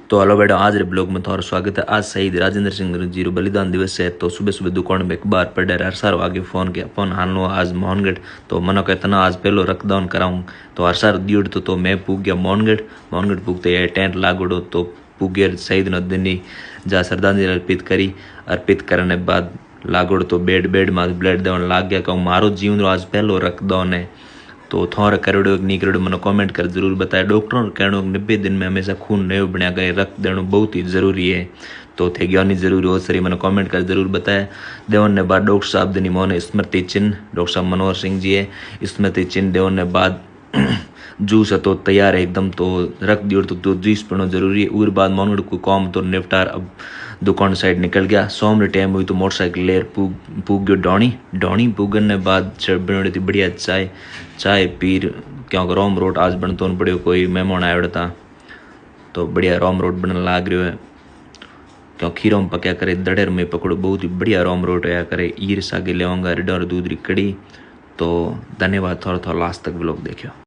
तो हेलो बेटा, आज रे ब्लॉग में तुम्हारा स्वागत है। आज शहीद राजेंद्र सिंह जी रो बलिदान दिवस है। तो सुबह सुबह दुकान में अखबार पढ़ रहा हर सार आगे फोन किया फोन हान लो आज मोहनगढ़। तो मनो कहता ना आज पहलो रक्तदान कराऊं। तो हर सार दियोड़ तो मैं पूग गया मोहनगढ़ पूगते ये टेंट लागोड़ो तो पूगे शहीद न दिनी जा श्रद्धांजलि अर्पित करने बाद लागोड़ तो बेड में ब्लड देवन लाग गया। कहूँ मारो जीवन आज पहलो रक्तदान है। तो थोड़ा करोड़ो नहीं करोड़ो मैंने कमेंट कर जरूर बताया। डॉक्टरों का कहना 90 दिन में हमेशा खून नहीं बनया गए, रक्त देना बहुत ही जरूरी है। तो थे गया नहीं जरूरी हो सरी मैंने कमेंट कर जरूर बताया। देवन ने बाद डॉक्टर साहब दिनी मोहन स्मृति चिन्ह डॉक्टर साहब मनोहर सिंह जी है स्मृति चिन्ह देवन ने बाद जूस है तो तैयार है एकदम। तो रख दियो तो जूस पीना जरूरी है। उर बाद मोहनगढ़ को काम तो निपटार अब दुकान साइड निकल गया। सोम रे टाइम हुई तो मोटरसाइकिल लेर पूग गयो डौणी पूगन ने बाद बनी थी बढ़िया चाय पीर क्योंकि रोम रोट आज बनतो न पड़ो कोई मेहमान आया था। तो बढ़िया रोम रोट बनने लाग रहा है क्यों खीरों में पक्या करे दड़ेर में पकड़ो बहुत ही बढ़िया रोम रोट आया करे। ईर सागे लेवांगा रिडर दूध री कड़ी। तो धन्यवाद, थोड़ा लास्ट तक ब्लॉग देखियो।